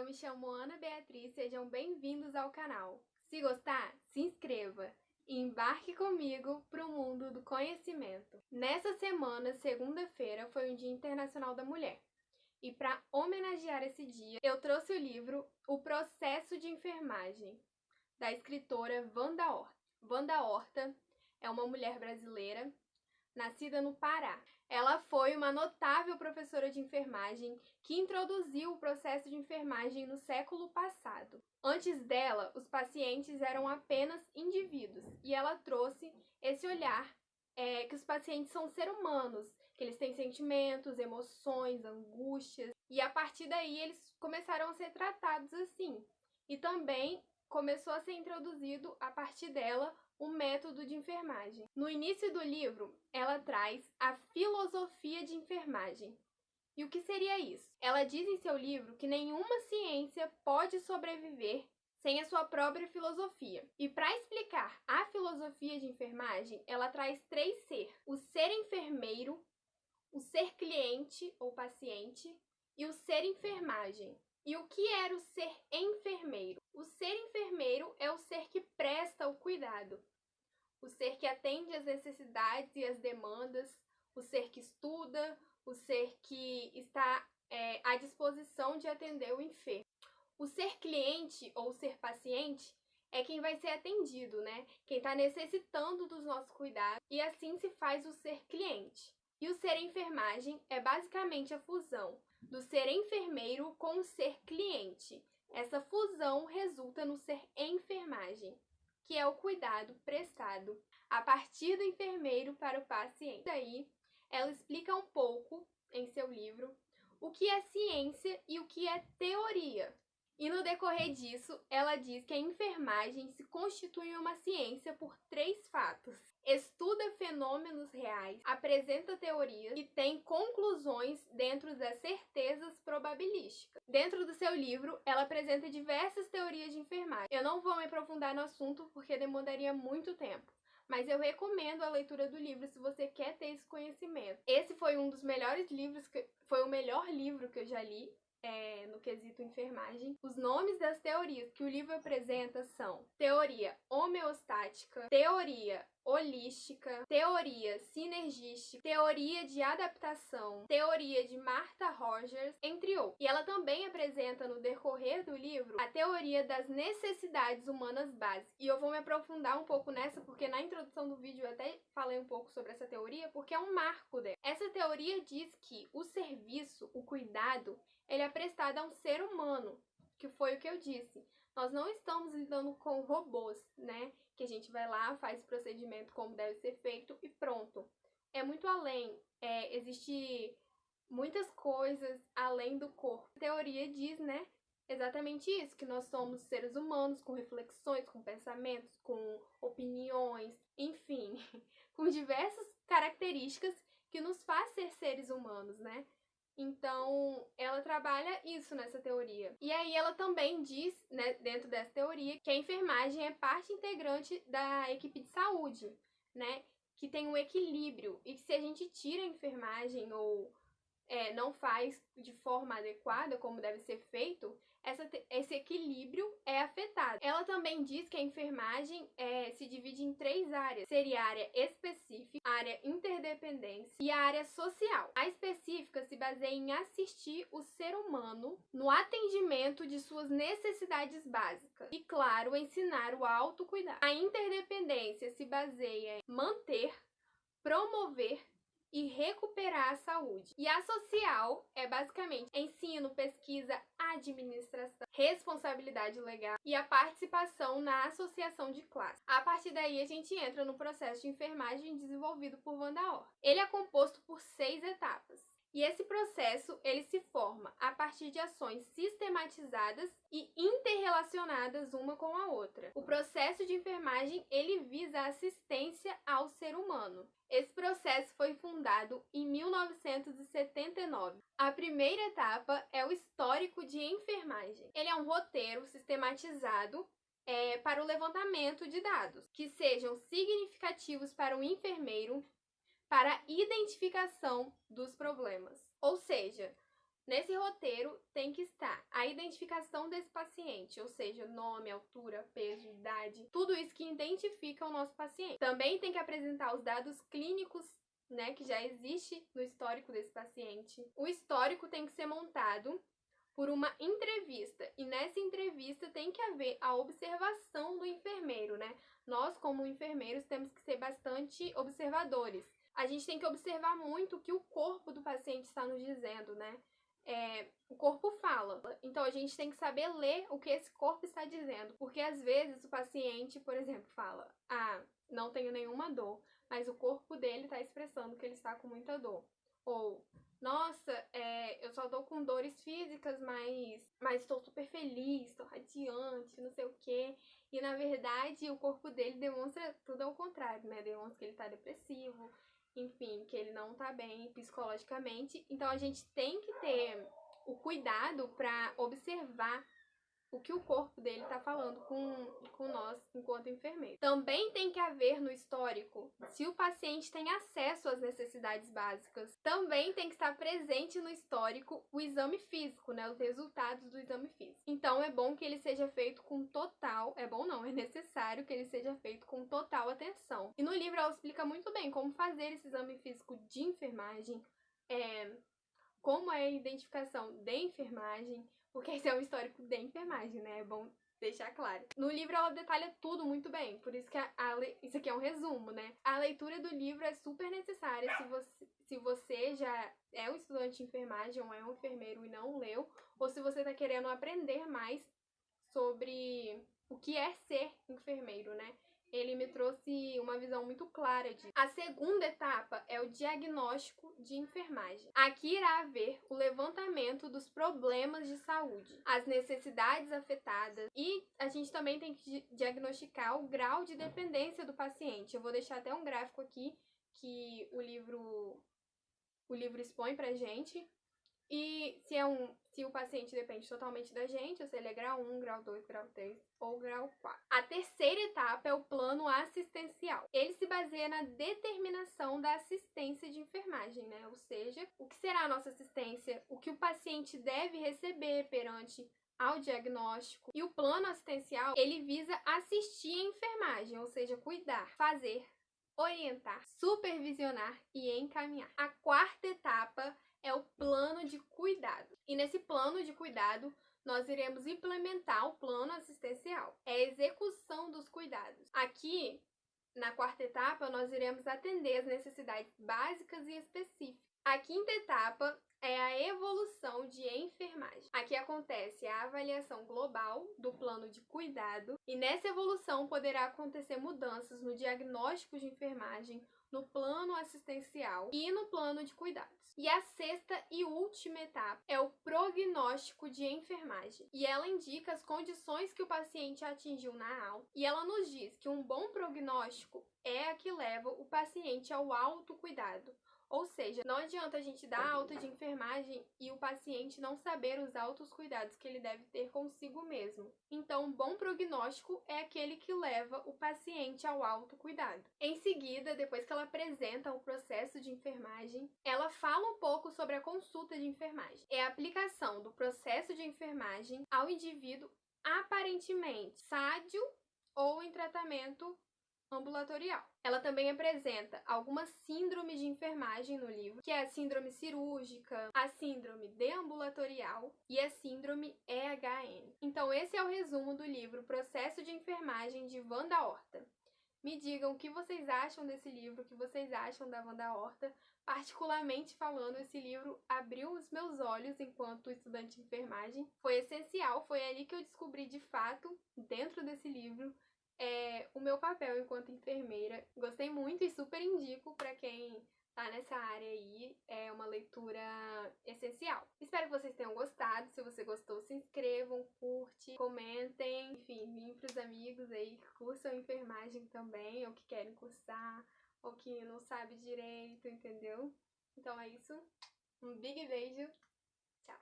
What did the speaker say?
eu me chamo Ana Beatriz, sejam bem-vindos ao canal. Se gostar, se inscreva e embarque comigo para o mundo do conhecimento. Nessa semana, segunda-feira, foi o Dia Internacional da Mulher. E para homenagear esse dia, eu trouxe o livro O Processo de Enfermagem, da escritora Wanda Horta. Wanda Horta é uma mulher brasileira, nascida no Pará. Ela foi uma notável professora de enfermagem que introduziu o processo de enfermagem no século passado. Antes dela, os pacientes eram apenas indivíduos, e ela trouxe esse olhar que os pacientes são seres humanos, que eles têm sentimentos, emoções, angústias, e a partir daí eles começaram a ser tratados assim. E também começou a ser introduzido, a partir dela, o método de enfermagem. No início do livro, ela traz a filosofia de enfermagem. E o que seria isso? Ela diz em seu livro que nenhuma ciência pode sobreviver sem a sua própria filosofia. E para explicar a filosofia de enfermagem, ela traz 3 ser: o ser enfermeiro, o ser cliente ou paciente e o ser enfermagem. E o que era o ser enfermeiro? O ser enfermeiro é o ser que presta o cuidado, o ser que atende às necessidades e às demandas, o ser que estuda, o ser que está à disposição de atender o enfermo. O ser cliente ou ser paciente é quem vai ser atendido, né? Quem está necessitando dos nossos cuidados, e assim se faz o ser cliente. E o ser enfermagem é basicamente a fusão do ser enfermeiro com o ser cliente. Essa fusão resulta no ser enfermagem, que é o cuidado prestado a partir do enfermeiro para o paciente. Daí, ela explica um pouco, em seu livro, o que é ciência e o que é teoria. E no decorrer disso, ela diz que a enfermagem se constitui em uma ciência por 3 fatos: estuda fenômenos reais, apresenta teorias e tem conclusões dentro das certezas probabilísticas. Dentro do seu livro, ela apresenta diversas teorias de enfermagem. Eu não vou me aprofundar no assunto porque demandaria muito tempo, mas eu recomendo a leitura do livro se você quer ter esse conhecimento. Esse foi um dos melhores livros, foi o melhor livro que eu já li no quesito enfermagem. Os nomes das teorias que o livro apresenta são teoria homeostática, teoria holística, teoria sinergística, teoria de adaptação, teoria de Martha Rogers, entre outros. E ela também apresenta no decorrer do livro a teoria das necessidades humanas básicas. E eu vou me aprofundar um pouco nessa, porque na introdução do vídeo eu até falei um pouco sobre essa teoria, porque é um marco dela. Essa teoria diz que o serviço, o cuidado, ele é prestado a um ser humano, que foi o que eu disse. Nós não estamos lidando com robôs, né? Que a gente vai lá, faz o procedimento como deve ser feito e pronto. É muito além. Existe muitas coisas além do corpo. A teoria diz, né? Exatamente isso, que nós somos seres humanos com reflexões, com pensamentos, com opiniões, enfim, com diversas características que nos faz ser seres humanos, né? Então, ela trabalha isso nessa teoria. E aí ela também diz, né, dentro dessa teoria, que a enfermagem é parte integrante da equipe de saúde, né? Que tem um equilíbrio, e que se a gente tira a enfermagem ou não faz de forma adequada, como deve ser feito, esse equilíbrio é afetado. Ela também diz que a enfermagem se divide em 3 áreas. Seria a área específica, a área interdependência e a área social. A específica se baseia em assistir o ser humano no atendimento de suas necessidades básicas e, claro, ensinar o autocuidado. A interdependência se baseia em manter, promover e recuperar a saúde. E a social é basicamente ensino, pesquisa, administração, responsabilidade legal e a participação na associação de classe. A partir daí a gente entra no processo de enfermagem desenvolvido por Wanda Horta. Ele é composto por 6 etapas. E esse processo, ele se forma a partir de ações sistematizadas e interrelacionadas uma com a outra. O processo de enfermagem, ele visa a assistência ao ser humano. Esse processo foi fundado em 1979. A primeira etapa é o histórico de enfermagem. Ele é um roteiro sistematizado para o levantamento de dados que sejam significativos para o enfermeiro, para a identificação dos problemas. Ou seja, nesse roteiro tem que estar a a identificação desse paciente, ou seja, nome, altura, peso, idade, tudo isso que identifica o nosso paciente. Também tem que apresentar os dados clínicos, né, que já existe no histórico desse paciente. O histórico tem que ser montado por uma entrevista, e nessa entrevista tem que haver a observação do enfermeiro, né? Nós, como enfermeiros, temos que ser bastante observadores. A gente tem que observar muito o que o corpo do paciente está nos dizendo, né? O corpo fala, então a gente tem que saber ler o que esse corpo está dizendo, porque às vezes o paciente, por exemplo, fala: não tenho nenhuma dor, mas o corpo dele está expressando que ele está com muita dor. Ou, nossa, eu só tô com dores físicas, mas estou super feliz, estou radiante, não sei o quê. E na verdade o corpo dele demonstra tudo ao contrário, né? Demonstra que ele tá depressivo, enfim, que ele não tá bem psicologicamente. Então a gente tem que ter o cuidado para observar o que o corpo dele tá falando com nós enquanto enfermeiro. Também tem que haver no histórico se o paciente tem acesso às necessidades básicas. Também tem que estar presente no histórico o exame físico, né? Os resultados do exame físico. Então é bom que ele seja feito com total... É bom não, é necessário que ele seja feito com total atenção. E no livro ela explica muito bem como fazer esse exame físico de enfermagem, como é a identificação de enfermagem, porque esse é um histórico de enfermagem, né? É bom deixar claro. No livro ela detalha tudo muito bem, por isso que isso aqui é um resumo, né? A leitura do livro é super necessária se você já é um estudante de enfermagem ou é um enfermeiro e não leu, ou se você tá querendo aprender mais sobre o que é ser enfermeiro, né? Ele me trouxe uma visão muito clara disso. A segunda etapa é o diagnóstico de enfermagem. Aqui irá haver o levantamento dos problemas de saúde, as necessidades afetadas, e a gente também tem que diagnosticar o grau de dependência do paciente. Eu vou deixar até um gráfico aqui que o livro expõe pra gente. E se o paciente depende totalmente da gente, ou se ele é grau 1, grau 2, grau 3 ou grau 4. A terceira etapa é o plano assistencial. Ele se baseia na determinação da assistência de enfermagem, né? Ou seja, o que será a nossa assistência, o que o paciente deve receber perante ao diagnóstico. E o plano assistencial, ele visa assistir a enfermagem, ou seja, cuidar, fazer, orientar, supervisionar e encaminhar. A quarta etapa é o plano de cuidado. E nesse plano de cuidado, nós iremos implementar o plano assistencial. É a execução dos cuidados. Aqui, na quarta etapa, nós iremos atender as necessidades básicas e específicas. A quinta etapa é a evolução de enfermagem. Aqui acontece a avaliação global do plano de cuidado, e nessa evolução poderá acontecer mudanças no diagnóstico de enfermagem, no plano assistencial e no plano de cuidados. E a sexta e última etapa é o prognóstico de enfermagem. E ela indica as condições que o paciente atingiu na alta. E ela nos diz que um bom prognóstico é a que leva o paciente ao autocuidado. Ou seja, não adianta a gente dar alta de enfermagem e o paciente não saber os altos cuidados que ele deve ter consigo mesmo. Então, um bom prognóstico é aquele que leva o paciente ao autocuidado. Em seguida, depois que ela apresenta o processo de enfermagem, ela fala um pouco sobre a consulta de enfermagem. É a aplicação do processo de enfermagem ao indivíduo aparentemente sádio ou em tratamento ambulatorial. Ela também apresenta algumas síndromes de enfermagem no livro, que é a síndrome cirúrgica, a síndrome deambulatorial e a síndrome EHN. Então esse é o resumo do livro Processo de Enfermagem, de Wanda Horta. Me digam o que vocês acham desse livro, o que vocês acham da Wanda Horta. Particularmente falando, esse livro abriu os meus olhos enquanto estudante de enfermagem. Foi essencial, foi ali que eu descobri de fato, dentro desse livro, o meu papel enquanto enfermeira. Gostei muito e super indico para quem tá nessa área aí. É uma leitura essencial. Espero que vocês tenham gostado. Se você gostou, se inscrevam, curte, comentem. Enfim, vim pros amigos aí que cursam enfermagem também, ou que querem cursar, ou que não sabe direito, entendeu? Então é isso. Um big beijo. Tchau!